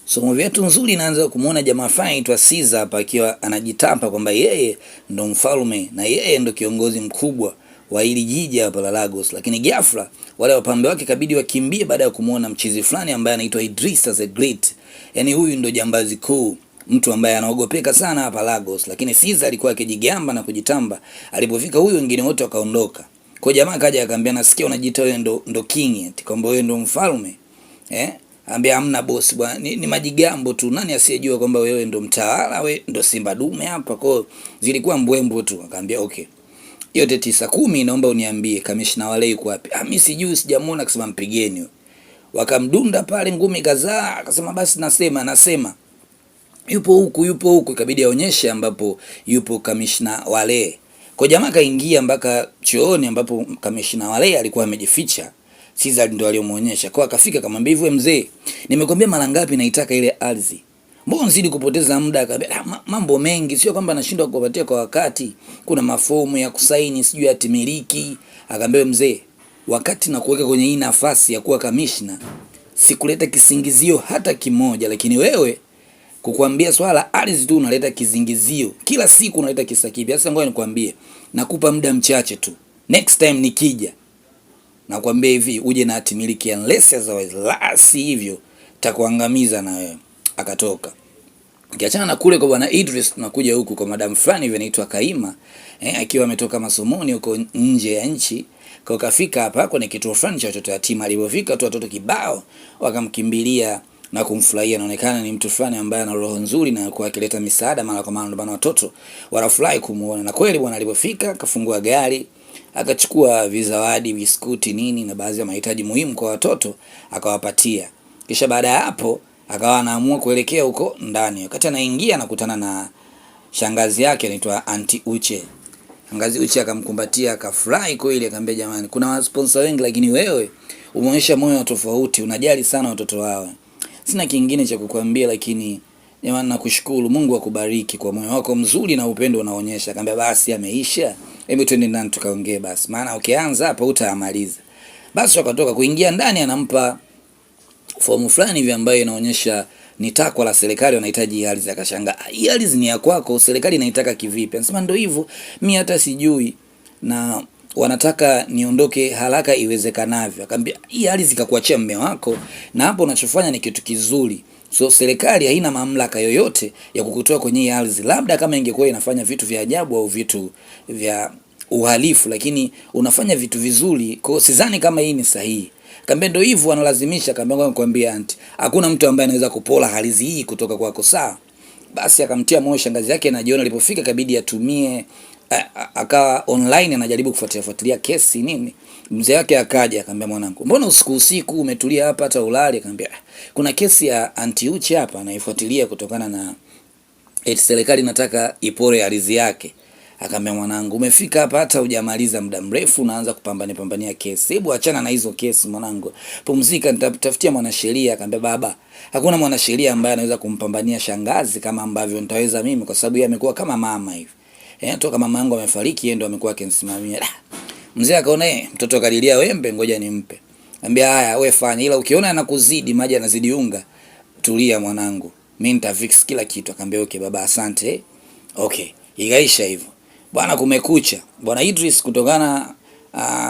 So movie yetu nzuri inaanza kumuona jamaa fulani aitwa Caesar hapa akiwa anajitamba kwamba yeye ndo mfalme na yeye ndo kiongozi mkubwa wa hili jiji hapa la Lagos, lakini ghafla wale wapambe wake kabidi wakimbie baada ya kumuona mchizi fulani ambaye anaitwa Idrisa the Great. Yani huyu ndo jambazi kuu, mtu ambaye anaogopeka sana hapa Lagos, lakini Caesar alikuwa akijigamba na kujitamba. Alipofika huyu, wengine wote wakaondoka. Kwa jamaa kaja akamwambia, nasikia unajiita wewe ndo king, eti kwamba wewe ndo mfalme. Ambia hamna boss bwana, ni majigambo tu. Nani asiyejua kwamba wewe ndo mtawala, wewe ndo simba dume hapa. Kwa zilikuwa mbwembo tu. Akaambia okay, yote 9-10 naomba uniambie kamishna wale yuko wapi? Mimi sijui, sijamuona. Akasema mpigeni. Wakamdunda pale ngumi kadhaa. Akasema basi nasema yupo huku. Ikabidi aonyeshe ambapo yupo kamishna wale. Kwa jamaa kaingia mpaka chooni ambapo kamishna wale alikuwa amejificha. Caesar ndo aliyomuonyesha. Kwa akafika akamwambia, hivyo mzee, nimekwambia mara ngapi naitaka ile ardhi? Mbona nzidi kupoteza muda? Akambia mambo mengi, sio kwamba nashindwa kukupatia kwa wakati. Kuna mafomu ya kusaini, sijui hati miliki. Akamwambia mzee, wakati na kuweka kwenye hii nafasi ya kuwa kamishna, sikuleta kisingizio hata kimoja, lakini wewe kukuambia swala ardhi tu unaleta kizingizio. Kila siku unaleta kisa kipya. Sasa ngoja nikwambie, nakupa muda mchache tu. Next time nikija nakwambia hivi uje na hati miliki, unless otherwise, la si hivyo takuangamiza na wewe. Akatoka. Kiachana na kule kwa bwana Idris, tunakuja huku kwa madam fulani hivi anaitwa Kaima, akiwa ametoka masomoni huko nje ya nchi. Kwa kafika hapa kwenye kituo fulani cha watoto yatima. Alipofika tu watoto kibao wakamkimbilia na kumfurahia. Inaonekana ni mtu fulani ambaye ana roho nzuri na alikuwa akileta misaada mara kwa mara, ndio watoto wanafurahi kumuona. Na kweli bwana alipofika akafungua gari, akachukua vizawadi, biskuti nini na baadhi ya mahitaji muhimu kwa watoto akawapatia. Kisha baada ya hapo akawa anaamua kuelekea huko ndani. Wakati anaingia anakutana na shangazi yake anaitwa Auntie Uche. Shangazi Uche akamkumbatia, akafurahi kweli, akamwambia jamani, kuna sponsor wengi lakini wewe umeonyesha moyo wa tofauti, unajali sana watoto wao. Sina kingine cha kukuambia, lakini jamani nakushukuru, Mungu akubariki kwa moyo wako mzuri na upendo unaonyesha. Akamwambia basi ameisha, hebu twende ndani tukaongee basi, maana ukianza hapa utaamaliza. Basi wakatoka. Kuingia ndani anampa fomu fulani hivi ambayo inaonyesha ni takwa la serikali, wanahitaji ardhi. Akashangaa, hii ardhi ni ya kwako, serikali inaitaka kivipi? Anasema ndio hivyo, mimi hata sijui na wanataka niondoke haraka iwezekanavyo. Akamwambia hii ardhi kakuachia mume wako na hapo unachofanya ni kitu kizuri. So serikali haina mamlaka yoyote ya kukutoa kwenye hii ardhi, labda kama ingekuwa inafanya vitu vya ajabu au vitu vya uhalifu, lakini unafanya vitu vizuri. Kwa sidhani kama hii ni sahihi. Akamwambia ndio hivyo wanalazimisha. Akamwambia nikwambia aunti, hakuna mtu ambaye anaweza kupola ardhi hii kutoka kwako, sawa? Basi akamtia moyo shangazi yake, na jioni alipofika kabidi atumie akawa online anajaribu kufuatilia kesi nini. Mzee wake akaja akamwambia, mwanangu, mbona usiku umetulia hapa hata ulali? Akamwambia kuna kesi ya Auntie Uche hapa anaifuatilia kutokana na eti serikali inataka ipore ardhi yake. Akamwambia mwanangu, umefika hapa hata hujamaliza muda mrefu unaanza kupambania kesi. Hebu achana na hizo kesi mwanangu, pumzika, nitatafutia mwanasheria. Akamwambia baba, hakuna mwanasheria ambaye anaweza kumpambania shangazi kama ambavyo nitaweza mimi, kwa sababu yeye amekuwa kama mama hivi. Toka mama yangu amefariki yeye ndo amekuwa akinisimamia. Mzee akaona mtoto kalilia wembe, ngoja nimpe. Anambia haya wewe fanya, ila ukiona anakuzidi maji anazidi unga, tulia mwanangu, mimi nitafix kila kitu. Akamwambia okay baba, asante. Okay, ikaisha hivyo. Bwana kumekucha. Bwana Idris kutokana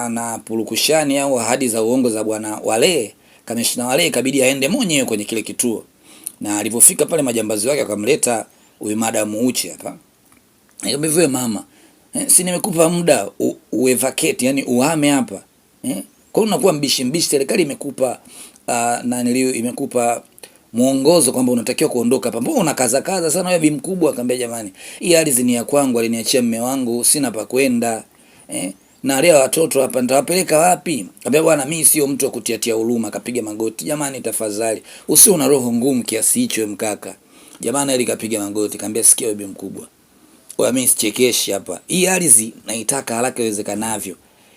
na purukushani au ahadi za uongo za bwana wale, kamishna wale, kabidi aende mwenyewe kwenye kile kituo. Na alipofika pale majambazi wake akamleta huyu madam Uche hapa. Nikamwambia mama, si nimekupa muda uevacate, yani uhame hapa. Kwa nini unakuwa mbishi? Serikali imekupa imekupa muongozo kwamba unatakiwa kuondoka hapa. Mbona unakaza sana wewe bi mkubwa? Akamwambia jamani, hii ardhi ni ya kwangu, aliniachia mume wangu, sina pa kwenda. Na leo watoto hapa nitawapeleka wapi? Akamwambia bwana, mimi sio mtu wa kutiatia huruma. Akapiga magoti, jamani tafadhali usio na roho ngumu kiasi hicho mkaka. Jamani alikapiga magoti. Akamwambia sikia wewe bi mkubwa, mimi sichekeshi hapa. Hii ardhi naitaka haraka iwezekanavyo.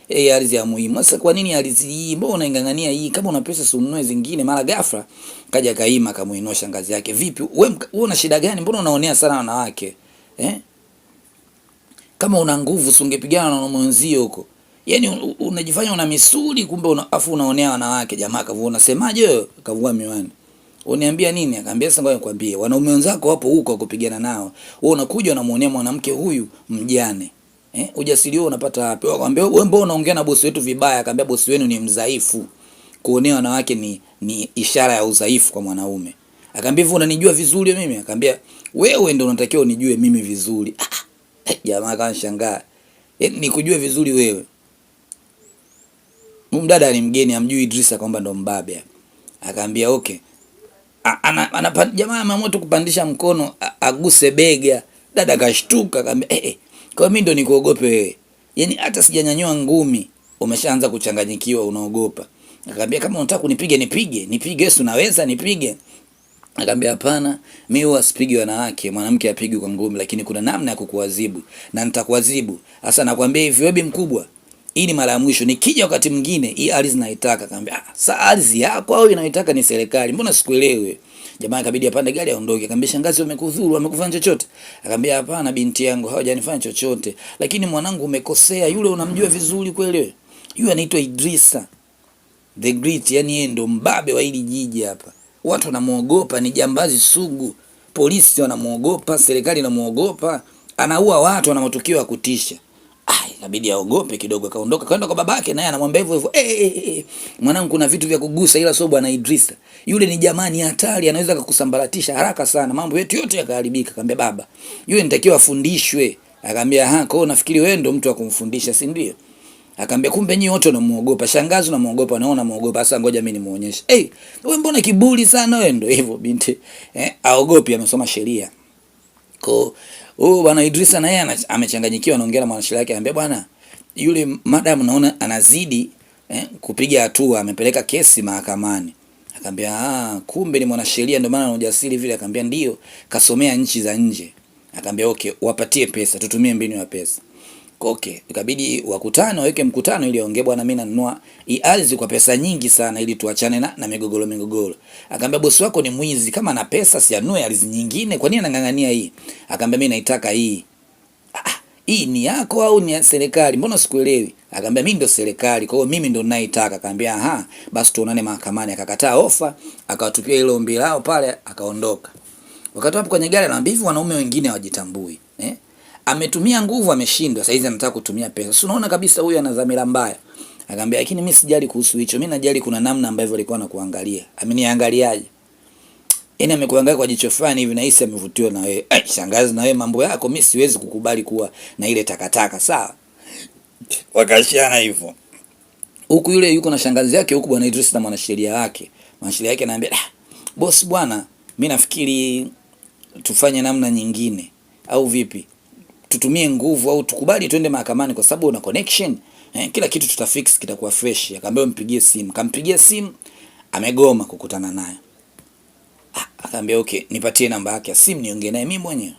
Hii ardhi ya muhimu. Sasa kwa nini ardhi hii? Mbona unaingangania hii? Kama una pesa si ununue zingine. Mara ghafla kaja Kaima akamuinua shangazi yake. Vipi? Wewe una shida gani? Mbona unaonea sana wanawake? Kama una nguvu si ungepigana na mwenzio huko. Yaani unajifanya una misuli kumbe afu unaonea wanawake. Jamaa akavuona, unasemaje wewe? Akavua miwani. Uniambia nini? Akamwambia sasa ngoja nikwambie. Wanaume wenzako wapo huko kupigana nao. Wewe unakuja unamuonea mwanamke huyu mjane. Ujasiri wewe unapata wapi? Akamwambia wewe mbona unaongea na bosi wetu vibaya? Akamwambia bosi wenu ni mdhaifu. Kuonea wanawake ni ishara ya udhaifu kwa mwanaume. Akamwambia hivyo unanijua vizuri mimi? Akamwambia wewe ndio unatakiwa unijue mimi vizuri. Jamaa akanshangaa. Nikujue vizuri wewe. Mdada ni mgeni amjui Idrisa kwamba ndo mbabe. Akamwambia okay. Jamaa ameamua tu kupandisha mkono aguse bega. Dada kashtuka akamwambia kwa mimi ndo nikuogope wewe. Yaani hata sijanyanyua ngumi umeshaanza kuchanganyikiwa unaogopa. Akamwambia kama unataka kunipige nipige Yesu naweza nipige. Akamwambia hapana, mimi huwa sipigi wanawake, mwanamke apigi kwa ngumi, lakini kuna namna ya kukuadhibu na nitakuadhibu. Sasa nakwambia hivi wewe mkubwa, hii ni mara ya mwisho. Nikija wakati mwingine hii ardhi naitaka. Akamwambia sasa ardhi yako au inaitaka ni serikali? Mbona sikuelewi? Jamaa ikabidi apande gari aondoke. Akamwambia shangazi, wamekudhuru, wamekufanya chochote? Akamwambia hapana binti yangu, hawajanifanya chochote. Lakini mwanangu umekosea, yule unamjua vizuri kweli? Yule anaitwa Idrisa the Great, yani yeye ndo mbabe wa hili jiji hapa. Watu wanamuogopa, ni jambazi sugu. Polisi wanamuogopa, serikali inamuogopa. Anaua watu na matukio ya kutisha. Inabidi aogope kidogo, akaondoka kwenda kwa babake, naye anamwambia hivyo hivyo. Mwanangu kuna vitu vya kugusa, ila sio bwana Idrisa. Yule ni jamani hatari, anaweza kukusambaratisha haraka sana. Mambo yetu yote yakaharibika. Akamwambia baba, yule nitakiwa afundishwe. Akamwambia kwa hiyo nafikiri wewe ndio mtu wa kumfundisha, si ndio? Akamwambia kumbe nyinyi wote unamuogopa. Shangazi unamuogopa, naona muogopa. Sasa ngoja mimi nimuonyeshe. Wewe mbona kiburi sana wewe? Ndio hivyo binti. Aogopi, amesoma sheria. Bwana Idrisa na yeye amechanganyikiwa, anaongea na mwanasheria wake, anambia bwana yule madam naona anazidi kupiga hatua, amepeleka kesi mahakamani. Akamwambia kumbe ni mwanasheria ndio maana ana ujasiri vile. Akamwambia ndio, kasomea nchi za nje. Akamwambia okay, wapatie pesa, tutumie mbinu ya pesa. Okay, ikabidi wakutane, waweke mkutano ili aongee, bwana mimi nanunua hii ardhi kwa pesa nyingi sana ili tuachane na migogoro. Akamwambia bosi wako ni mwizi, kama ana pesa si anunue ardhi nyingine, kwa nini anang'ang'ania hii? Akamwambia mimi naitaka hii. Hii ni yako au ni ya serikali? Mbona sikuelewi? Akamwambia mimi ndo serikali, kwa hiyo mimi ndo ninaitaka. Akamwambia basi tuonane mahakamani. Akakataa ofa, akawatupia ile ombi lao pale, akaondoka. Wakati hapo kwenye gari anamwambia hivi wanaume wengine hawajitambui. Ametumia nguvu, ameshindwa, sasa hizi anataka kutumia pesa. Si unaona kabisa huyu ana dhamira mbaya. Akamwambia lakini mimi sijali kuhusu hicho. Mimi najali kuna namna ambavyo alikuwa anakuangalia. Ameniangaliaje? Yaani amekuangalia kwa jicho fulani hivi na hisi amevutiwa na wewe. Shangazi na wewe mambo yako mimi siwezi kukubali kuwa na ile takataka, sawa? Wakashana hivyo. Huku yule yuko na shangazi yake, huku bwana Idris na mwanasheria wake. Mwanasheria wake anamwambia, boss bwana, mimi nafikiri tufanye namna nyingine au vipi? Tutumie nguvu au tukubali twende mahakamani kwa sababu una connection. Kila kitu tutafix, kitakuwa fresh. Akamwambia mpigie simu. Kampigia simu, amegoma kukutana naye. Akamwambia okay, nipatie namba yake ya simu niongee naye mimi mwenyewe.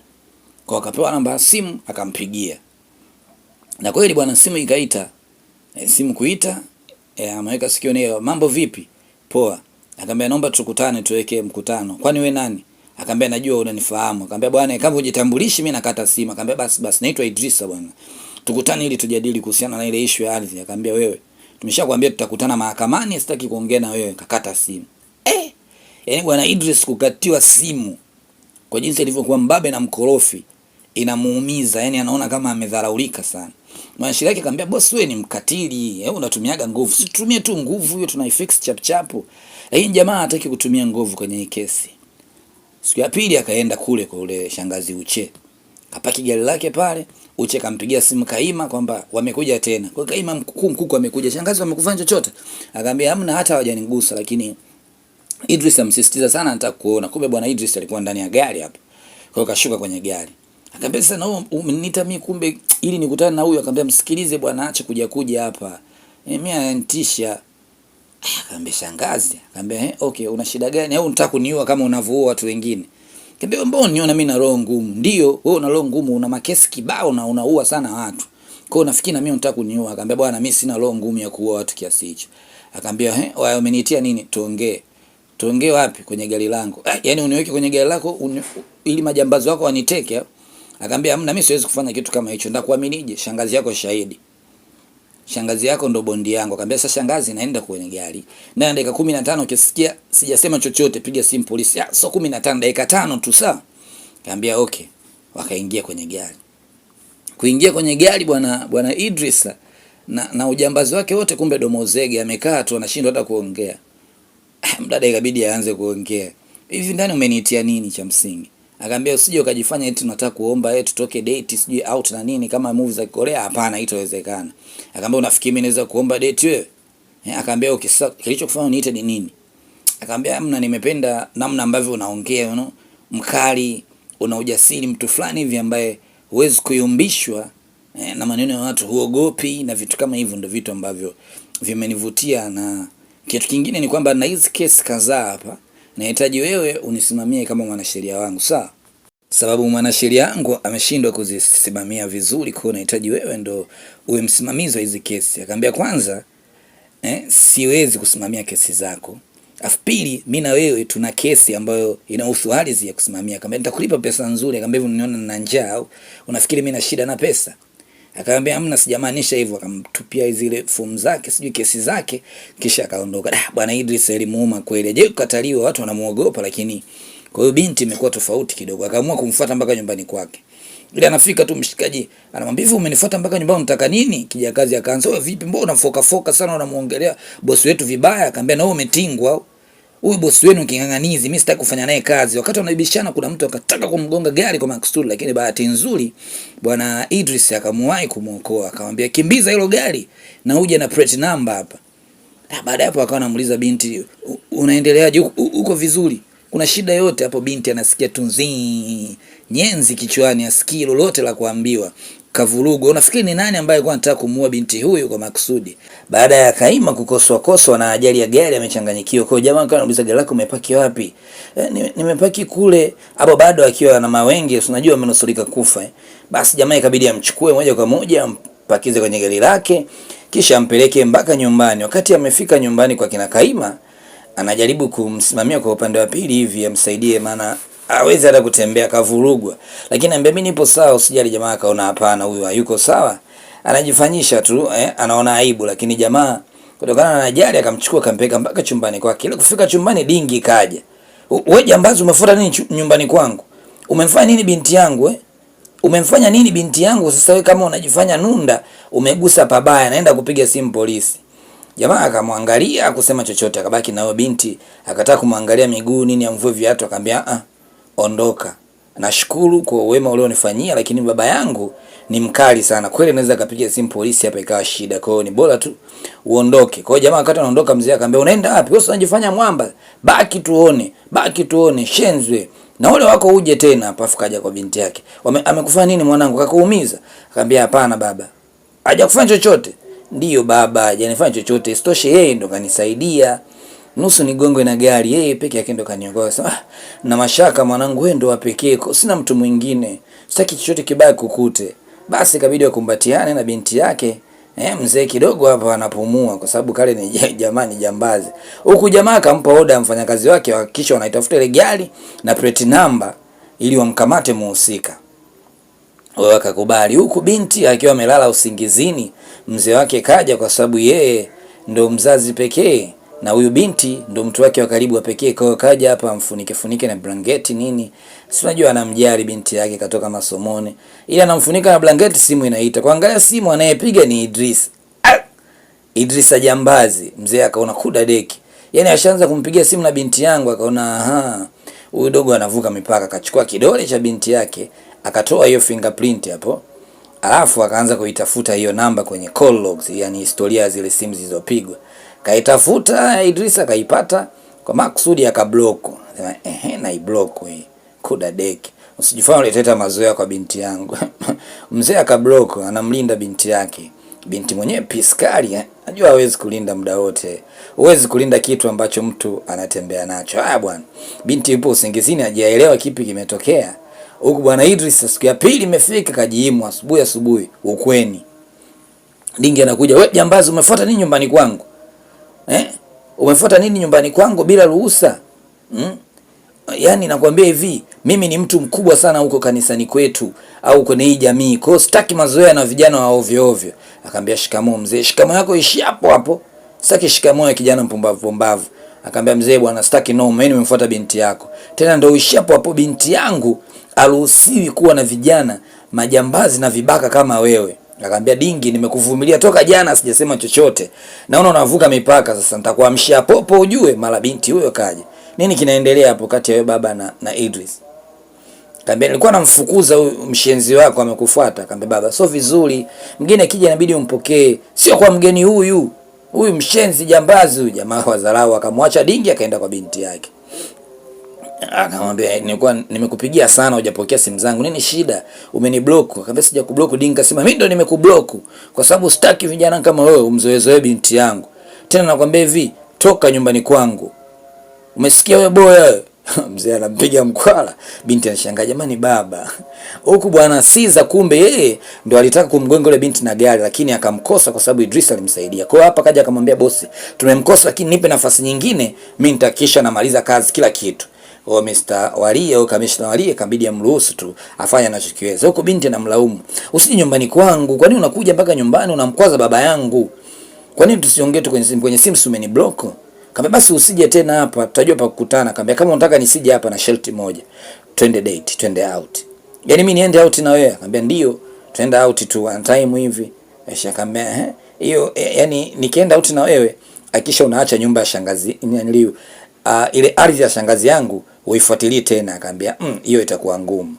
Kwa akapewa namba ya simu, akampigia. Na kweli bwana simu ikaita. Simu kuita, ameweka sikio nayo, mambo vipi? Poa. Akamwambia naomba tukutane tuweke mkutano. Kwani wewe nani? Akamwambia najua unanifahamu. Akamwambia bwana kama hujitambulishi mimi nakata simu. Akamwambia basi naitwa Idrisa bwana. Tukutane ili tujadili kuhusiana na ile issue ya ardhi. Akamwambia wewe, tumeshakwambia tutakutana mahakamani, sitaki kuongea na wewe. Kakata simu. Yaani bwana Idris kukatiwa simu kwa jinsi alivyokuwa mbabe na mkorofi inamuumiza, yani anaona kama amedharaulika sana. Mwanasheria yake akamwambia boss wewe ni mkatili, unatumiaga nguvu. Situmie tu nguvu hiyo tunaifix chap chapu. Lakini jamaa hataki kutumia nguvu kwenye hii kesi. Siku ya pili akaenda kule kwa ule shangazi Uche. Kapaki gari lake pale, Uche kampigia simu Kaima kwamba wamekuja tena. Kwa Kaima mkuu amekuja. Shangazi wamekufanya chochote? Akamwambia hamna, hata hawajanigusa, lakini Idris amsisitiza sana anataka kuona. Kumbe bwana Idris alikuwa ndani ya gari hapo. Kwa hiyo kashuka kwenye gari. Akamwambia sasa na umeniita mimi kumbe ili nikutane na huyu. Akamwambia msikilize bwana, acha kuja hapa. Mimi ananitisha. Akamwambia shangazi. Akamwambia okay, una shida gani au unataka kuniua kama unavyoua watu wengine? Akamwambia mbona uniona mimi na roho ngumu? Ndio, wewe una roho ngumu, una makesi kibao na unaua sana watu. Kwa hiyo nafikiri na mimi unataka kuniua. Akamwambia bwana mimi sina roho ngumu ya kuua watu kiasi hicho. Akamwambia wewe umeniitia nini? Tuongee. Tuongee wapi? Kwenye gari langu. Yaani uniweke kwenye gari lako ili majambazi wako waniteke. Akamwambia hamna, mimi siwezi kufanya kitu kama hicho. Ndakuaminije? Shangazi yako shahidi. shangazi yako ndo bondi yangu. Akamwambia sasa shangazi, naenda kwenye gari. Na dakika 15 ukisikia sijasema chochote piga simu polisi. So 15 dakika 5 tu sawa. Akamwambia okay. Wakaingia kwenye gari. Kuingia kwenye gari bwana Idris na ujambazi wake wote, kumbe domo zege amekaa tu anashindwa hata kuongea. Mdada ikabidi aanze kuongea. Hivi ndani umeniitia nini cha msingi? Akamwambia usije ukajifanya eti tunataka kuomba tutoke date sijui out na nini kama movie za Korea. Hapana, haitawezekana. Akamwambia unafikiri mimi naweza kuomba date wewe? Akamwambia okay, sasa kilichokufanya niite ni nini? Akamwambia hamna, nimependa namna ambavyo unaongea, mkali, una ujasiri, mtu fulani hivi ambaye huwezi kuyumbishwa na maneno ya watu, huogopi na vitu kama hivyo. Ndio vitu ambavyo vimenivutia. Na kitu kingine ni kwamba na hizi kesi kadhaa hapa, nahitaji wewe unisimamie kama mwanasheria wangu, sawa? Sababu mwanasheria wangu ameshindwa kuzisimamia vizuri, kwa nahitaji wewe ndo uwe msimamizi wa hizi kesi. Akamwambia kwanza, siwezi kusimamia kesi zako. Afu pili, mimi na wewe tuna kesi ambayo inahusu ardhi ya kusimamia. Akamwambia nitakulipa pesa nzuri. Akamwambia hivi uniona na njaa au unafikiri mimi na shida na pesa? Akamwambia hamna, sijamaanisha hivyo. Akamtupia zile fomu zake, sijui kesi zake, kisha akaondoka. Bwana Idris alimuuma kweli. Je, kukataliwa watu wanamuogopa, lakini kwa hiyo binti imekuwa tofauti kidogo. Akaamua kumfuata mpaka nyumbani kwake. Ile anafika tu mshikaji anamwambia hivi umenifuata mpaka nyumbani unataka nini? Kijakazi akaanza, wewe vipi, mbona unafoka sana unamuongelea bosi wetu vibaya? Akamwambia na wewe umetingwa. Huyu bosi wenu king'ang'anizi, mimi sitaki kufanya naye kazi. Wakati wanaibishana kuna mtu akataka kumgonga gari kwa makusudi, lakini bahati nzuri bwana Idris akamuwahi kumuokoa. Akamwambia kimbiza hilo gari na uje na plate number hapa. Na baada hapo akawa anamuuliza binti, unaendeleaje, uko vizuri? Kuna shida yote hapo? Binti anasikia tunzi nyenzi kichwani, asikii lolote la kuambiwa. Kavurugo. Unafikiri ni nani ambaye alikuwa anataka kumuua binti huyu kwa makusudi? Baada ya Kaima kukoswa na ajali ya gari amechanganyikiwa. Kwa jamaa akawa anauliza gari lako umepaki wapi? Nimepaki kule. Hapo bado akiwa na mawenge, unajua amenusurika kufa. Basi jamaa ikabidi amchukue moja kwa moja ampakize kwenye gari lake kisha ampeleke mpaka nyumbani. Wakati amefika nyumbani kwa kina Kaima, anajaribu kumsimamia kwa upande wa pili hivi amsaidie, maana hawezi hata kutembea, kavurugwa. Lakini anambia mimi nipo sawa, usijali. Jamaa akaona hapana, huyu hayuko sawa, anajifanyisha tu anaona aibu. Lakini jamaa kutokana na ajali akamchukua akampeleka mpaka chumbani kwake. Ile kufika chumbani dingi kaja. Wewe jambazi, umefuata nini nyumbani kwangu? Umemfanya nini binti yangu Umemfanya nini binti yangu? Sasa wewe kama unajifanya nunda, umegusa pabaya, naenda kupiga simu polisi. Jamaa akamwangalia akusema chochote, akabaki na binti. Akataka kumwangalia miguu nini, amvue viatu. Akamwambia ondoka, nashukuru kwa wema ulionifanyia, lakini baba yangu ni mkali sana kweli, naweza kapiga simu polisi hapa ikawa shida, kwa hiyo ni bora tu uondoke. Kwa hiyo jamaa wakati anaondoka, mzee akamwambia unaenda wapi? Wewe unajifanya mwamba, baki tuone shenzwe na wale wako uje tena hapa. Afu kaja kwa binti yake, amekufanya nini mwanangu, kakuumiza? Akamwambia hapana baba, hajakufanya chochote. Ndiyo baba, hajanifanya chochote, isitoshe yeye ndo kanisaidia nusu nigongwe na gari, yeye peke yake ndo kaniokoa. Sasa na mashaka mwanangu, wewe ndo wa pekee, sina mtu mwingine, sitaki chochote kibaya kukute. Basi ikabidi wakumbatiane na binti yake. Mzee kidogo hapa anapumua kwa sababu kale ni jamani jambazi. Huku jamaa akampa oda mfanyakazi wake hakikisha wanaitafuta ile gari na plate number ili wamkamate muhusika. Wao akakubali. Huku binti akiwa amelala usingizini, mzee wake kaja kwa sababu yeye ndo mzazi pekee na huyu binti ndo mtu wake wa karibu wa pekee. Kwa kaja hapa amfunike na blanketi nini. Si unajua anamjali binti yake, katoka masomoni. Ila anamfunika na blanketi, simu inaita. Kuangalia simu anayepiga ni Idris. Idris jambazi. Mzee akaona kuda deki. Yaani ashaanza kumpigia simu na binti yangu, akaona huyu dogo anavuka mipaka. Akachukua kidole cha binti yake, akatoa hiyo fingerprint hapo. Alafu akaanza kuitafuta hiyo namba kwenye call logs, yani historia zile simu zilizopigwa. Kaitafuta Idrisa kaipata, kwa makusudi akablock. Na iblock hii kuda deki. Usijifanye unaleta mazoea kwa binti yangu. Mzee akablock, anamlinda binti yake. Binti mwenyewe piskali, najua hawezi kulinda muda wote. Huwezi kulinda kitu ambacho mtu anatembea nacho. Bwana. Binti yupo usingizini, hajaelewa kipi kimetokea. Huku bwana Idris siku ya pili imefika, kajiimu asubuhi ukweni. Dingi anakuja, wewe jambazi, umefuata nini nyumbani kwangu? Umefuata nini nyumbani kwangu bila ruhusa? Yaani nakwambia hivi, Mimi ni mtu mkubwa sana huko kanisani kwetu au kwenye hii jamii. Kwa hiyo sitaki mazoea na vijana wa ovyo ovyo. Akamwambia shikamoo mzee. Shikamoo yako ishi hapo hapo. Sitaki shikamoo ya kijana mpumbavu pumbavu. Akamwambia mzee, bwana sitaki no, mimi nimemfuata binti yako. Tena ndio ishi hapo hapo, binti yangu aruhusiwi kuwa na vijana majambazi na vibaka kama wewe. Akamwambia dingi, nimekuvumilia toka jana sijasema chochote. Naona unavuka mipaka sasa, nitakuamshia popo ujue. Mara binti huyo kaja. Nini kinaendelea hapo kati ya wewe baba na Idris? Akamwambia nilikuwa namfukuza huyu mshenzi wako amekufuata. Akamwambia baba, sio vizuri. Mgeni akija inabidi umpokee. Sio kwa mgeni huyu. Huyu mshenzi jambazi huyu. Jamaa wa dharau akamwacha dingi akaenda kwa binti yake. Akamwambia nilikuwa nimekupigia sana hujapokea simu zangu. Nini shida? Umeniblock. Akamwambia sijakublock dingi. Akasema mimi ndo nimekublock kwa sababu sitaki vijana kama wewe umzoezoe binti yangu. Tena nakwambia hivi, toka nyumbani kwangu. Umesikia wewe boya? Mzee anampiga mkwala. Binti anashangaa, jamani baba. Huku bwana Siza kumbe yeye ndio alitaka kumgonga yule binti na gari lakini akamkosa kwa sababu Idris alimsaidia. Kwa hapa kaja akamwambia bosi, tumemkosa lakini nipe nafasi nyingine, mimi nitakisha namaliza kazi kila kitu. O Mr. Walie au Commissioner Walie kabidi amruhusu tu afanye anachokiweza. Huko binti anamlaumu. Usije nyumbani kwangu. Kwa nini unakuja mpaka nyumbani unamkwaza baba yangu? Kwa nini tusiongee tu kwenye simu umeni block? Kamba basi usije tena hapa, tutajua pa kukutana. Kamba kama unataka nisije hapa na shelter moja. Twende date, twende out. Yaani mimi niende out na wewe? Kamba ndio, twende out tu one time hivi. Aisha kamba hiyo yani nikienda out na wewe hakikisha unaacha nyumba ya shangazi niliu. Ile ardhi ya shangazi yangu uifuatilie tena. Akamwambia hiyo itakuwa ngumu.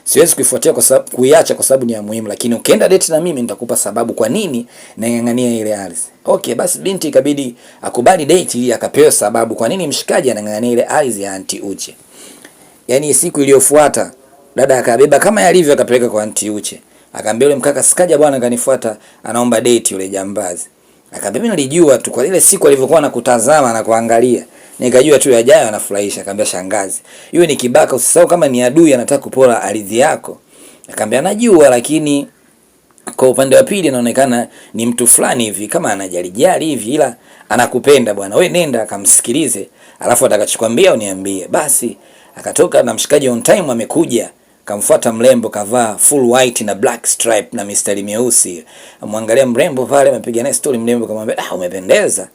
Siwezi kuifuatia kwa sababu kuiacha kwa sababu ni ya muhimu, lakini ukienda date na mimi nitakupa sababu kwa nini nang'ang'ania ile ardhi. Okay, basi binti ikabidi akubali date ili akapewa sababu kwa nini mshikaji anang'ang'ania ile ardhi ya Aunti Uche. Yaani siku iliyofuata dada akabeba kama yalivyo akapeleka kwa Aunti Uche. Akamwambia yule mkaka, sikaja bwana kanifuata anaomba date yule jambazi. Akamwambia mimi nilijua tu kwa ile siku alivyokuwa anakutazama na kuangalia. Nikajua tu yajayo anafurahisha. Akamwambia shangazi, yule ni kibaka, usisahau kama ni adui anataka kupora ardhi yako. Akamwambia najua, lakini kwa upande wa pili inaonekana ni mtu fulani hivi kama anajali hivi, ila anakupenda bwana. Wewe nenda akamsikilize, alafu atakachokwambia uniambie. Basi akatoka na mshikaji on time amekuja. Kamfuata mrembo kavaa full white na black stripe na mistari meusi. Amwangalia mrembo pale amepiga naye story, mrembo kamwambia umependeza.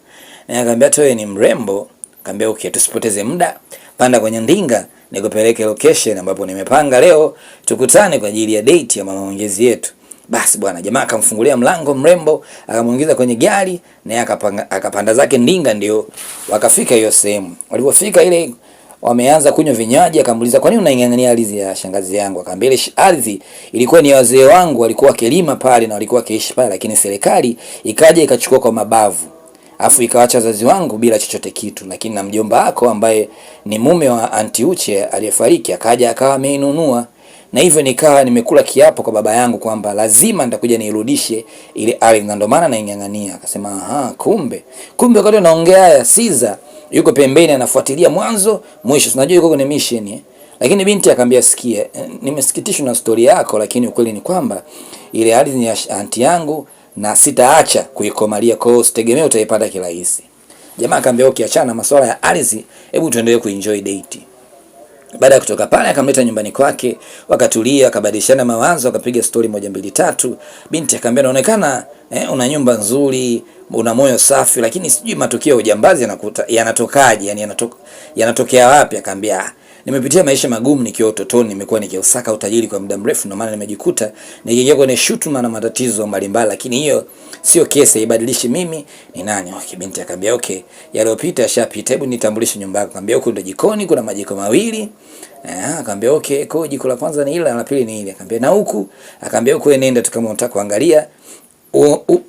Na akamwambia wewe ni mrembo. Akamwambia okay, tusipoteze muda, panda kwenye ndinga nikupeleke location ambapo nimepanga leo tukutane kwa ajili ya date ya mama ongezi yetu. Basi bwana jamaa akamfungulia mlango mrembo, akamuingiza kwenye gari na akapanda zake ndinga, ndio wakafika hiyo sehemu. Walipofika ile wameanza kunywa vinywaji, akamuuliza kwa nini unaing'ang'ania ardhi ya shangazi yangu? Akamwambia ile ardhi ilikuwa ni wazee wangu walikuwa kilima pale na walikuwa kiishi pale, lakini serikali ikaja ikachukua kwa mabavu. Afu ikaacha wazazi wangu bila chochote kitu, lakini na mjomba wako ambaye ni mume wa Aunti Uche aliyefariki akaja akawa ameinunua, na hivyo nikawa nimekula kiapo kwa baba yangu kwamba lazima nitakuja nirudishe ile ardhi, na ndio maana naing'ang'ania. Akasema kumbe wakati naongea haya Siza yuko pembeni anafuatilia mwanzo mwisho, unajua yuko kwenye mission Lakini binti akamwambia sikia, nimesikitishwa na story yako, lakini ukweli ni kwamba ile ardhi ni ya aunti yangu na sitaacha kuikomalia, kwa hiyo usitegemee utaipata kirahisi. Jamaa akamwambia okay, achana masuala ya ardhi, hebu tuendelee kuenjoy date. Baada ya kutoka pale akamleta nyumbani kwake, wakatulia, wakabadilishana mawazo, wakapiga story moja mbili tatu. Binti akamwambia inaonekana una nyumba nzuri, una moyo safi, lakini sijui matokeo ya ujambazi yanatokaje, yani yanatokea wapi? Akamwambia nimepitia maisha magumu nikiwa utotoni, nimekuwa nikiusaka utajiri kwa muda mrefu, ndio maana nimejikuta nikiingia kwenye shutuma na matatizo mbalimbali, lakini hiyo sio kesi ibadilishi mimi ni nani. Okay, binti akamwambia okay, yaliyopita yashapita, hebu nitambulishe nyumba yako. Akamwambia huko ndio jikoni, kuna majiko mawili. Akamwambia okay, kwa jiko la kwanza ni ile na la pili ni ile. Akamwambia na huku, akamwambia huko nenda tu kama unataka kuangalia,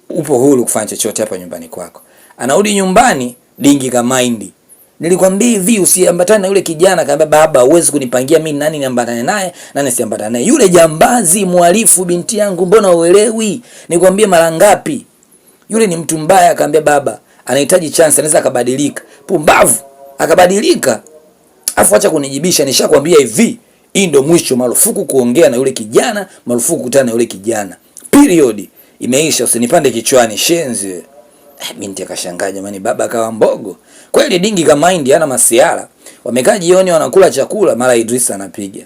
upo huru kufanya chochote hapa nyumbani kwako. Anarudi nyumbani dingi kama indi. Nilikwambia hivi usiambatane na yule kijana. Akamwambia baba, huwezi kunipangia mimi nani niambatane naye nani siambatane naye. Yule jambazi mhalifu binti yangu, mbona uelewi? Nikwambie mara ngapi? Yule ni mtu mbaya. Akamwambia baba, anahitaji chance, anaweza akabadilika. Pumbavu, akabadilika. Afu acha kunijibisha, nishakwambia hivi, hii ndio mwisho, marufuku kuongea na yule kijana, marufuku kukutana na yule kijana. Period. Imeisha, usinipande kichwani shenzi. Binti akashangaa, jamani baba akawa mbogo. Kweli dingi kama indi hana masiara. Wamekaa jioni wanakula chakula, mara Idris anapiga.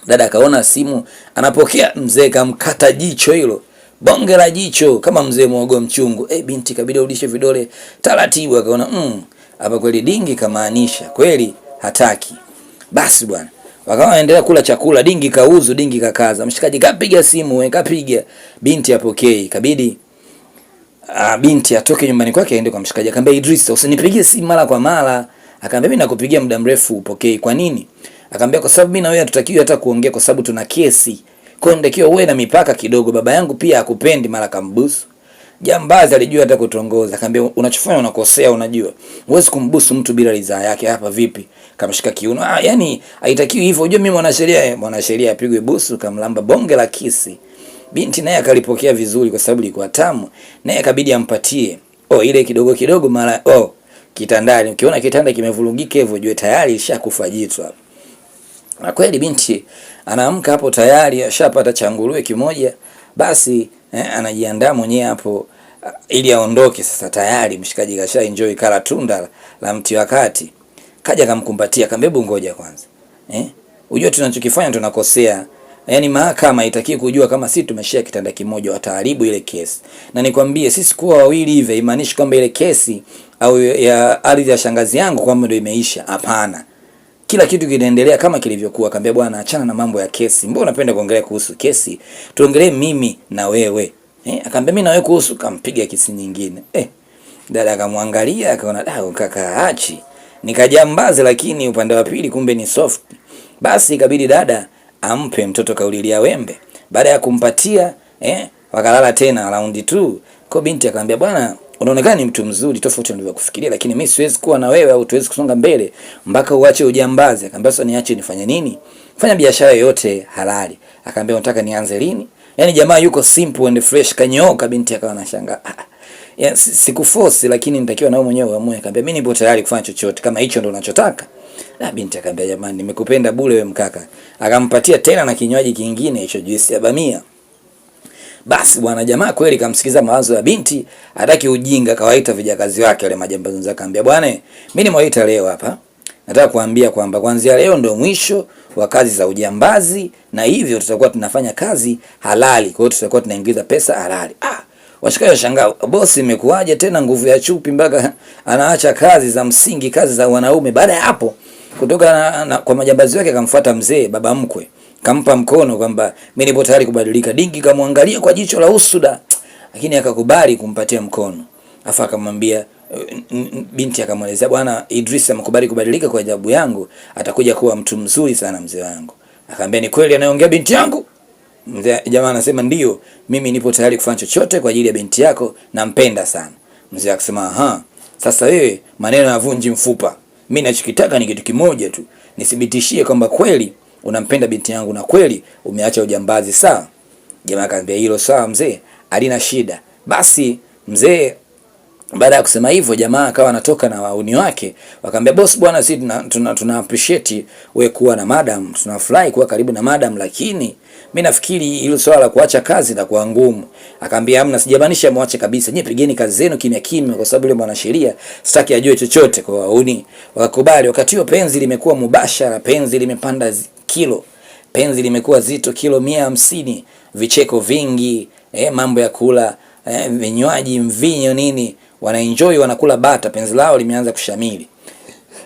Dada akaona simu, anapokea, mzee kamkata jicho hilo. Bonge la jicho kama mzee mwogo mchungu. Binti kabidi urudishe vidole taratibu, akaona hapa kweli dingi kamaanisha kweli hataki. Basi bwana, wakawa wanaendelea kula chakula, dingi kauzu, dingi kakaza. Mshikaji kapiga simu, kapiga, binti apokei. Kabidi binti atoke nyumbani kwake aende kwa mshikaji. Akamwambia Idris, usinipigie simu mara kwa mara. Akamwambia mimi nakupigia muda mrefu upokei. Kwa nini? Akamwambia kwa sababu mimi na wewe hatutakiwi hata kuongea kwa sababu tuna kesi. Kwa hiyo ndio uwe na mipaka kidogo. Baba yangu pia hakupendi, mara kambusu. Jambazi alijua hata kutongoza. Akamwambia unachofanya unakosea, unajua. Huwezi kumbusu mtu bila ridhaa yake. Hapa vipi? Kamshika kiuno. Yani haitakiwi hivyo. Unajua mimi mwanasheria apigwe busu, kamlamba bonge la kisi. Binti naye akalipokea vizuri kwa sababu ilikuwa tamu. Naye akabidi ampatie. Ile kidogo kidogo mara kitandani. Ukiona kitanda kimevurugika hivyo jue tayari ishakufa jitu hapo. Na kweli binti anaamka hapo tayari ashapata changuruwe kimoja. Basi anajiandaa mwenyewe hapo ili aondoke sasa. Tayari mshikaji kasha enjoy kala tunda la mti wa kati. Kaja kamkumbatia, akamwambia ngoja kwanza. Unajua tunachokifanya tunakosea. Yaani mahakama haitaki kujua kama sisi tumeshare kitanda kimoja, wataharibu ile kesi. Na nikwambie sisi kuwa wawili hivi haimaanishi kwamba ile kesi au ya ardhi ya shangazi yangu kwamba ndio imeisha. Hapana. Kila kitu kinaendelea kama kilivyokuwa. Akamwambia bwana, achana na mambo ya kesi. Mbona unapenda kuongelea kuhusu kesi? Tuongelee mimi na wewe. Akamwambia mimi na wewe kuhusu, kampiga kesi nyingine. Dada akamwangalia akaona kaka achi. Nikajambaze lakini upande wa pili kumbe ni soft. Basi ikabidi dada ampe mtoto kaulilia wembe. Baada ya kumpatia wakalala tena round 2. Kwa binti akamwambia bwana, unaonekana ni mtu mzuri tofauti na nilivyokufikiria, lakini mimi siwezi kuwa na wewe au tuwezi kusonga mbele mpaka uache ujambazi. Akamwambia sasa niache nifanye nini? Fanya biashara yoyote halali. Akamwambia unataka nianze lini? Yaani jamaa yuko simple and fresh, kanyooka. Binti akawa anashangaa. Sikuforce lakini nitakiwa na wewe mwenyewe uamue. Akamwambia mimi nipo tayari kufanya chochote kama hicho ndo unachotaka. Binti akamwambia jamani, nimekupenda bure wewe mkaka. Akampatia tena na kinywaji kingine hicho juice ya bamia. Basi bwana jamaa kweli kamsikiza mawazo ya binti, hataki ujinga, kawaita vijakazi wake wale majambazi zake. Akamwambia bwana, mimi nimewaita leo hapa. Nataka kuambia kwamba kuanzia leo ndio mwisho wa kazi za ujambazi, na hivyo tutakuwa tunafanya kazi halali. Kwa hiyo tutakuwa tunaingiza pesa halali. Washikaji washangaa, bosi imekuaje tena nguvu ya chupi mpaka anaacha kazi za msingi, kazi za wanaume. Baada ya hapo kutoka kwa majambazi wake akamfuata mzee baba mkwe. Kampa mkono kwamba mimi nipo tayari kubadilika. Dingi kamwangalia kwa jicho la usuda, lakini akakubali kumpatia mkono. Afa akamwambia binti akamwelezea bwana, Idris amekubali kubadilika kwa ajabu yangu, atakuja kuwa mtu mzuri sana mzee wangu. Akamwambia ni kweli anaongea binti yangu? Mzee jamaa anasema ndio, mimi nipo tayari kufanya chochote kwa ajili ya binti yako, nampenda sana. Mzee akasema sasa wewe maneno yavunji mfupa. Mimi ninachokitaka ni kitu kimoja tu, nithibitishie kwamba kweli unampenda binti yangu na kweli umeacha ujambazi, sawa? Jamaa akamwambia hilo sawa mzee, halina shida. Basi mzee baada ya kusema hivyo jamaa akawa anatoka na wauni wake. Wakamwambia boss bwana, sisi tuna appreciate wewe kuwa na madam, tunafurahi kuwa karibu na madam, lakini mimi nafikiri hilo swala la kuacha kazi na kuwa ngumu. Akamwambia hamna, sijamaanisha muache kabisa, nyie pigeni kazi zenu kimya kimya, kwa sababu yule mwanasheria sitaki ajue chochote. Kwa wauni wakakubali. Wakati huo penzi limekuwa mubashara, penzi limepanda kilo, penzi limekuwa zito kilo 150, vicheko vingi, mambo ya kula, vinywaji, mvinyo nini, wanaenjoy, wanakula bata, penzi lao limeanza kushamili.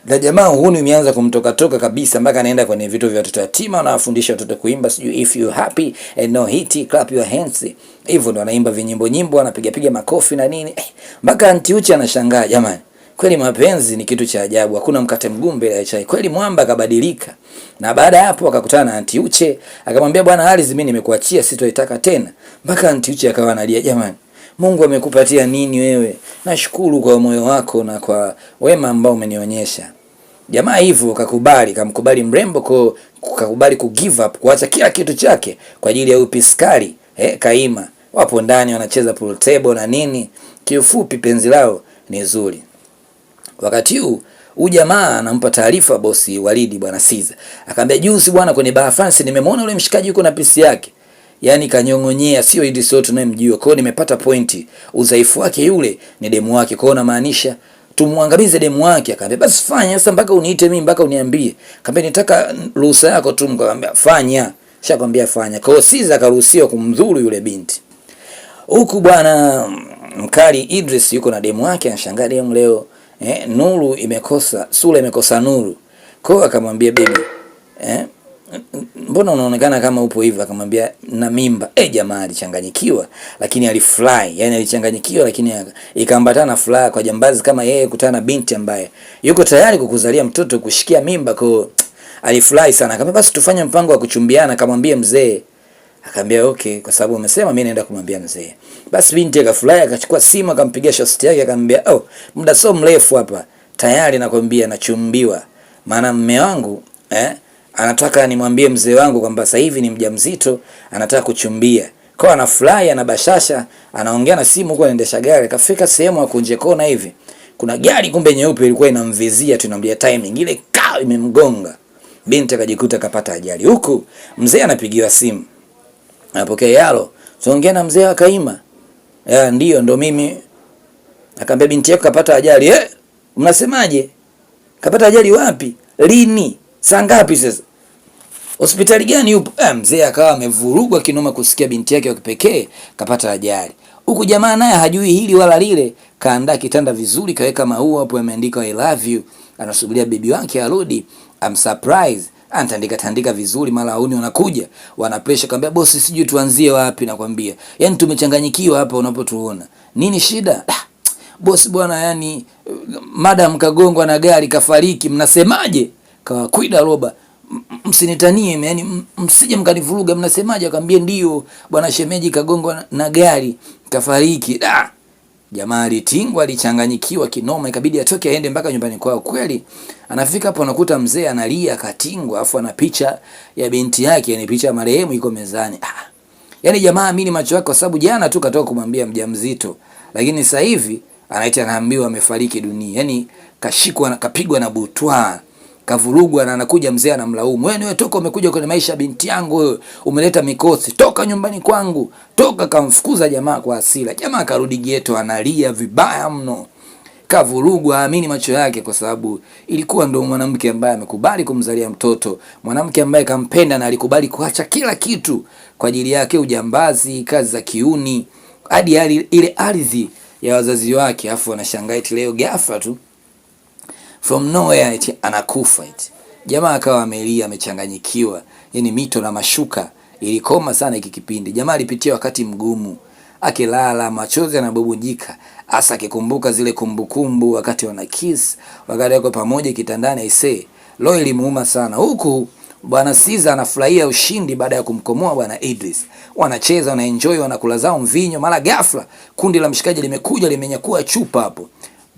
Na jamaa huni imeanza kumtoka kabisa mpaka anaenda kwenye vitu vya watoto yatima, anawafundisha watoto kuimba sijui if you happy and no hit clap your hands. Hivyo ndo anaimba vinyimbo, anapiga makofi na nini. Mpaka Auntie Uche anashangaa, jamani, kweli mapenzi ni kitu cha ajabu, hakuna mkate mgumu mbele ya chai. Kweli mwamba kabadilika. Na baada ya hapo akakutana na Auntie Uche, akamwambia bwana Alice, mimi nimekuachia, sitoitaka tena. Mpaka Auntie Uche akawa analia, jamani, Mungu amekupatia nini wewe? Nashukuru kwa moyo wako na kwa wema ambao umenionyesha. Jamaa hivyo kamkubali mrembo, kakubali ku give up, kuacha kila kitu chake kwa ajili ya upiskari. Kaima wapo ndani wanacheza pool table na nini. Kiufupi penzi lao ni zuri. Wakati huu jamaa anampa taarifa bosi Walidi bwana Siza. Akamwambia juzi bwana kwenye Bar France nimemwona yule mshikaji yuko na pisi yake. Yaani kanyongonyea, sio Idris tunayemjua. Kwa hiyo nimepata pointi. Udhaifu wake yule ni demu wake. Kwa hiyo namaanisha tumuangamize demu wake. Akamwambia basi fanya sasa, mpaka uniite mimi, mpaka uniambie. Akamwambia nitaka ruhusa yako tu. Akamwambia fanya. Shakwambia fanya. Kwa hiyo Caesar akaruhusiwa kumdhuru yule binti. Huku bwana mkali Idris yuko na demu wake, anashangaa demu leo nuru imekosa, sura imekosa nuru. Kwa hiyo akamwambia baby, mbona unaonekana kama upo hivyo? Akamwambia na mimba. Jamaa alichanganyikiwa, lakini alifurahi. Yani alichanganyikiwa, lakini ikaambatana na furaha kwa jambazi kama yeye kutana na binti ambaye yuko tayari kukuzalia mtoto, kushikia mimba. Kwa alifurahi sana. Akamwambia basi tufanye mpango wa kuchumbiana, akamwambia mzee. Akamwambia okay, kwa sababu umesema mimi naenda kumwambia mzee. Basi binti akafurahi, akachukua simu akampigia shosti yake, akamwambia muda so mrefu hapa tayari nakwambia nachumbiwa. Maana mume wangu anataka nimwambie mzee wangu kwamba sasa hivi ni mjamzito, anataka kuchumbia. Kwa anafurahi, anabashasha, anaongea na simu huko, anaendesha gari. Kafika sehemu ya kunje kona hivi, kuna gari kumbe nyeupe ilikuwa inamvizia, tunamwambia timing ile imemgonga. Binti akajikuta kapata ajali. Huku mzee anapigiwa simu. Anapokea, yalo, tuongea na mzee wa Kaima. Ndio ndo mimi. Akamwambia binti yako kapata ajali. Mnasemaje? Kapata ajali wapi? Lini? Saa ngapi sasa? Hospitali gani yupo? Mzee akawa amevurugwa kinoma kusikia binti yake wa kipekee kapata ajali. Huku jamaa naye hajui hili wala lile, kaandaa kitanda vizuri, kaweka maua hapo yameandikwa I love you. Anasubiria bibi wake arudi, surprise. Tandika vizuri, mara auni wanakuja, wanapresha, kaambia bosi sijui tuanzie wapi. Nakwambia yani tumechanganyikiwa hapa unapotuona. Nini shida? Bosi bwana, yani madam kagongwa na gari kafariki. Mnasemaje? Kawakwida roba, msinitanie yani, msije mkanivuruga. Mnasemaje? Akamwambia ndio bwana, shemeji kagongwa na gari kafariki. Jamaa alitingwa, alichanganyikiwa kinoma, ikabidi atoke aende mpaka nyumbani kwao. Kweli anafika hapo anakuta mzee analia katingwa, afu ana picha ya binti yake, yani picha ya marehemu iko mezani. Yani jamaa amini macho yake, kwa sababu jana tu katoka kumwambia mjamzito, lakini sasa hivi anaambiwa amefariki dunia. Yani kashikwa na kapigwa na butwa, kavurugwa, na anakuja mzee anamlaumu, wewe toka, umekuja kwenye maisha binti yangu, wewe umeleta mikosi, toka nyumbani kwangu, toka. Kamfukuza jamaa kwa hasira. Jamaa karudi ghetto, analia vibaya mno, kavurugwa, amini macho yake, kwa sababu ilikuwa ndo mwanamke ambaye amekubali kumzalia mtoto, mwanamke ambaye kampenda na alikubali kuacha kila kitu kwa ajili yake, ujambazi, kazi za kiuni, hadi ile ardhi ya wazazi wake. Afu anashangaa eti leo ghafla tu from nowhere eti anakufa eti. Jamaa akawa amelia, amechanganyikiwa, yani mito na mashuka ilikoma sana hiki kipindi. Jamaa alipitia wakati mgumu, akilala machozi yanabubujika, hasa akikumbuka zile kumbukumbu wakati wana kiss, wakati wako pamoja kitandani. Aisee, leo ilimuuma sana. Huku bwana Caesar anafurahia ushindi baada ya kumkomoa bwana Idris. Wanacheza, wana enjoy, wanakula zao mvinyo, mara ghafla kundi la mshikaji limekuja limenyakua chupa hapo.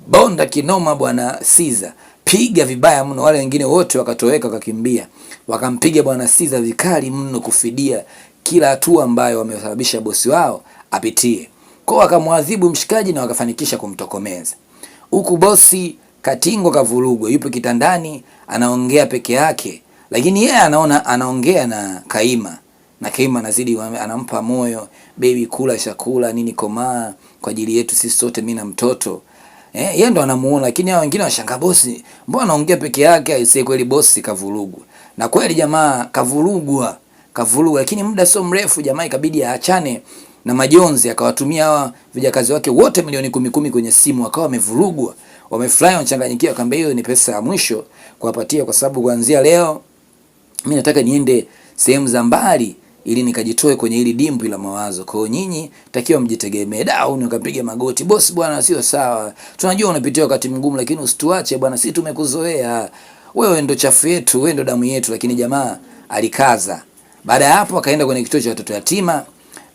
Bonda kinoma bwana Caesar, piga vibaya mno, wale wengine wote wakatoweka, wakakimbia, wakampiga bwana Caesar vikali mno, kufidia kila hatua ambayo wamesababisha bosi wao apitie. Kwa wakamwadhibu mshikaji na wakafanikisha kumtokomeza. Huku bosi katingo kavurugwa, yupo kitandani anaongea peke yake, lakini yeye anaongea na Kaima, na Kaima anazidi anampa moyo, baby kula chakula nini, komaa kwa ajili yetu sisi sote, mimi na mtoto. Yeye ndo anamuona, lakini hao wengine washangaa, bosi mbona anaongea peke yake? Aisee, kweli bosi kavurugwa. Na kweli jamaa kavurugwa, lakini muda sio mrefu jamaa ikabidi aachane na majonzi, akawatumia hawa vijakazi wake wote milioni 10 kwenye simu, akawa wamevurugwa, wamefly, wanachanganyikiwa. Akamwambia hiyo ni pesa ya mwisho kuwapatia, kwa sababu kuanzia leo mimi nataka niende sehemu za mbali ili nikajitoe kwenye hili dimbwi la mawazo. Kwa nyinyi takiwa mjitegemee. Down ukapiga magoti, boss bwana sio sawa, tunajua unapitia wakati mgumu, lakini usituache bwana, sisi tumekuzoea, wewe ndo chafu yetu, wewe ndo damu yetu. Lakini jamaa alikaza. Baada ya hapo akaenda kwenye kituo cha watoto yatima,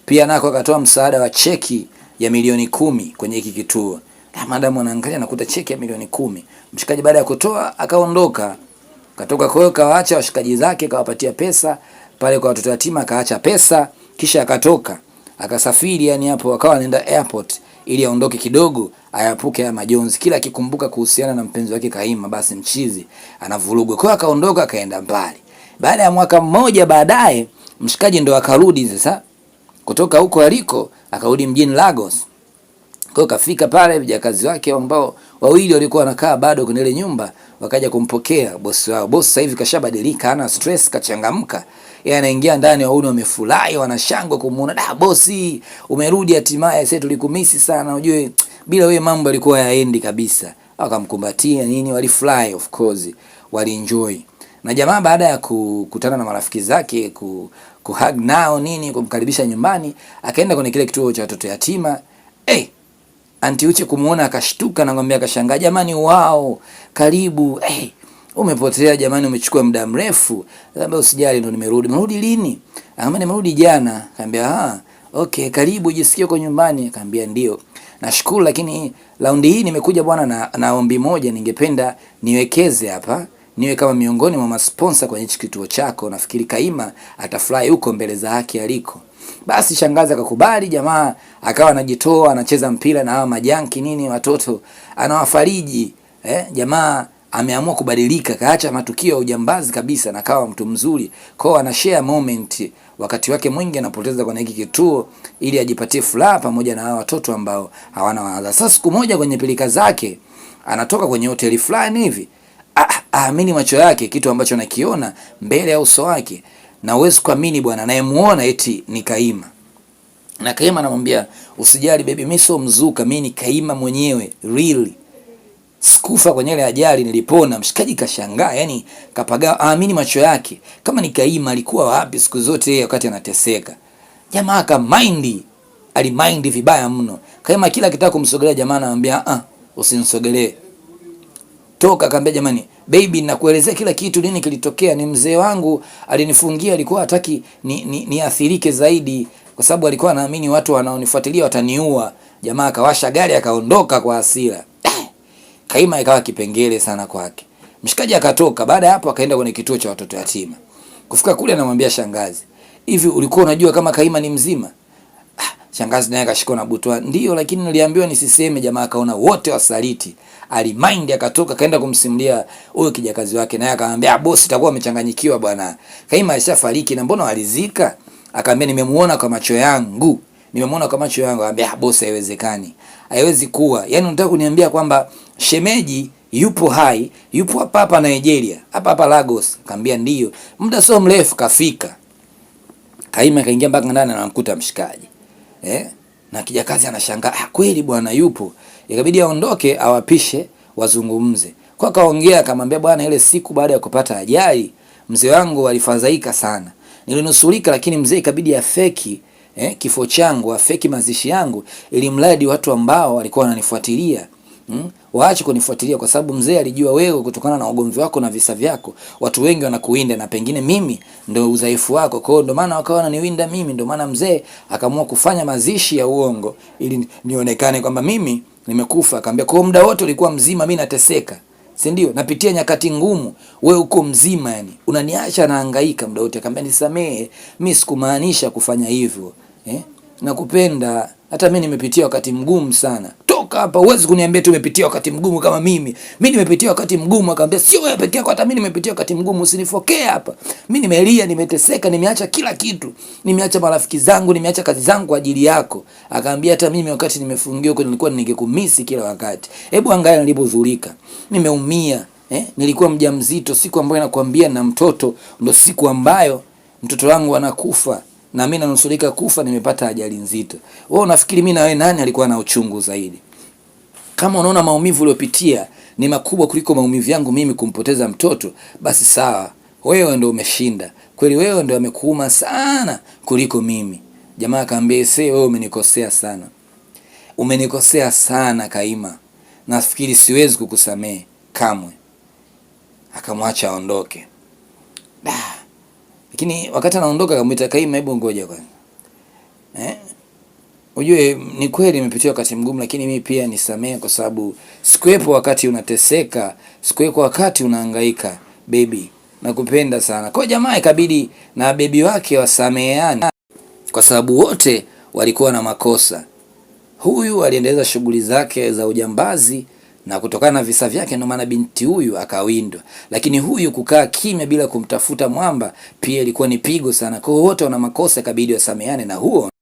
pia nako akatoa msaada wa cheki ya milioni 10 kwenye hiki kituo. Madam anaangalia nakuta cheki ya milioni 10. Mshikaji baada ya kutoa akaondoka. Katoka kwa hiyo kawaacha washikaji zake, kawapatia pesa pale kwa watoto yatima, akaacha pesa, kisha akatoka akasafiri. Yani hapo akawa anaenda airport ili aondoke kidogo, ayapuke ya majonzi. Kila akikumbuka kuhusiana na mpenzi wake Kaima, basi mchizi anavurugwa. Kwa hiyo akaondoka akaenda mbali. Baada ya mwaka mmoja baadaye, mshikaji ndo akarudi sasa kutoka huko aliko, akarudi mjini Lagos. Kwa hiyo kafika pale, vijakazi wake ambao wawili walikuwa wanakaa bado kwenye ile nyumba, wakaja kumpokea bosi wao. Bosi sasa hivi kashabadilika, hana stress, kachangamka. Yeye anaingia ndani, wauni wamefurahi, wanashangwa kumuona. Da bosi, umerudi hatimaye, sasa tulikumisi sana. Unajue bila wewe mambo yalikuwa yaendi kabisa. Akamkumbatia nini, walifly of course, walienjoy. Na jamaa baada ya kukutana na marafiki zake, kuhug nao nini, kumkaribisha nyumbani, akaenda kwenye kile kituo cha watoto yatima. Anti Uche kumuona akashtuka na ngombe akashangaa, jamani wao, karibu. Umepotea jamani, umechukua muda mrefu. Akamwambia usijali, ndo nimerudi. Nimerudi lini? Akamwambia nimerudi jana. Akamwambia okay, karibu, jisikie kwa nyumbani. Akamwambia ndio. Nashukuru, lakini raundi hii nimekuja bwana na ombi moja, ningependa niwekeze hapa, niwe kama miongoni mwa sponsor kwenye hichi kituo chako. Nafikiri Kaima atafurahi huko mbele za haki aliko. Basi shangazi akakubali, jamaa akawa anajitoa, anacheza mpira na hawa majanki nini watoto, anawafariji. Jamaa ameamua kubadilika, kaacha matukio ya ujambazi kabisa na kawa mtu mzuri. Kwa ana share moment, wakati wake mwingi anapoteza kwenye hiki kituo ili ajipatie furaha pamoja na hawa watoto ambao hawana wazazi. Sasa siku moja kwenye pilika zake anatoka kwenye hoteli fulani hivi, aamini macho yake kitu ambacho anakiona mbele ya uso wake. Na uwezi kuamini bwana, anayemuona eti ni Kaima. Na Kaima anamwambia usijali baby, mimi sio mzuka, mimi ni Kaima mwenyewe really. Sikufa kwenye ile ajali, nilipona. Mshikaji kashangaa, yani kapaga, aamini macho yake. Kama ni Kaima alikuwa wapi siku zote yeye wakati anateseka? Jamaa alimind vibaya mno. Kaima kila kitaka kumsogelea jamaa anamwambia usinisogelee. Toka. Akamwambia jamani baby, nakuelezea kila kitu, nini kilitokea. Ni mzee wangu alinifungia, alikuwa hataki niathirike zaidi kwa sababu alikuwa anaamini watu wanaonifuatilia wataniua. Jamaa akawasha gari akaondoka kwa hasira. Kaima ikawa kipengele sana kwake. Mshikaji akatoka. Baada ya hapo akaenda kwenye kituo cha watoto yatima. Kufika kule anamwambia shangazi, hivi ulikuwa unajua kama Kaima ni mzima? Shangazi naye akashikwa na butwa, ndio lakini niliambiwa nisiseme. Jamaa akaona wote wasaliti, alimind akatoka kaenda kumsimulia huyo kijakazi wake, naye akamwambia bosi, itakuwa umechanganyikiwa bwana, Kaima alishafariki na mbona walizika? Akamwambia nimemuona kwa macho yangu. Akamwambia bosi, haiwezekani, haiwezi kuwa. Yaani unataka kuniambia kwamba shemeji yupo hai, yupo hapa Nigeria, hapa Lagos? Akamwambia ndio, muda sio mrefu kafika. Kaima kaingia mpaka ndani na anamkuta mshikaji. Na kijakazi anashangaa, kweli bwana yupo. Ikabidi aondoke awapishe wazungumze. Kwa kaongea akamwambia, bwana ile siku baada ya kupata ajali mzee wangu alifadhaika sana. Nilinusurika, lakini mzee ikabidi afeki kifo changu, afeki mazishi yangu, ili mradi watu ambao walikuwa wananifuatilia waache kunifuatilia, kwa sababu mzee alijua wewe kutokana na ugomvi wako na visa vyako watu wengi wanakuwinda, na pengine mimi ndio udhaifu wako. Kwa hiyo ndio maana wakawa wananiwinda mimi. Ndio maana mzee akaamua kufanya mazishi ya uongo ili nionekane kwamba mimi nimekufa. Akamwambia kwa muda wote ulikuwa mzima, mimi nateseka, si ndio? Napitia nyakati ngumu, wewe uko mzima, yani unaniacha nahangaika muda wote. Akamwambia nisamee, mimi sikumaanisha kufanya hivyo. Nakupenda, hata mimi nimepitia wakati mgumu sana. Toka hapa, uwezi kuniambia tu umepitia wakati mgumu kama mimi. Mimi nimepitia wakati mgumu. Akamwambia sio wewe pekee yako, hata mimi nimepitia wakati mgumu, usinifokee hapa. Mimi nimelia, nimeteseka, nimeacha kila kitu. Nimeacha marafiki zangu, nimeacha kazi zangu kwa ajili yako. Akamwambia hata mimi wakati nimefungiwa huko nilikuwa ningekumisi kila wakati. Hebu angalia nilipozulika. Nimeumia, nilikuwa mjamzito, siku ambayo nakwambia na mtoto ndio siku ambayo mtoto wangu anakufa. Na mimi nanusurika kufa, nimepata ajali nzito. Wewe unafikiri mimi na wewe nani alikuwa na uchungu zaidi? Kama unaona maumivu uliopitia ni makubwa kuliko maumivu yangu mimi kumpoteza mtoto, basi sawa, wewe ndio umeshinda. Kweli wewe ndio amekuuma sana kuliko mimi. Jamaa akamwambia wewe umenikosea sana. Umenikosea sana Kaima. Nafikiri siwezi kukusamehe kamwe. Akamwacha aondoke. Lakini wakati anaondoka akamwita Kaima, hebu ngoja kwanza. Ujue ni kweli nimepitia wakati mgumu, lakini mimi pia nisamee kwa sababu sikuwepo wakati unateseka, sikuwepo wakati unahangaika. Baby, nakupenda sana. Kwa jamaa ikabidi na baby wake wasameheane kwa sababu wote walikuwa na makosa. Huyu aliendeleza shughuli zake za ujambazi na kutokana na visa vyake ndio maana binti huyu akawindwa. Lakini huyu kukaa kimya bila kumtafuta mwamba pia ilikuwa ni pigo sana. Kwa wote wana makosa, ikabidi wasameheane na huo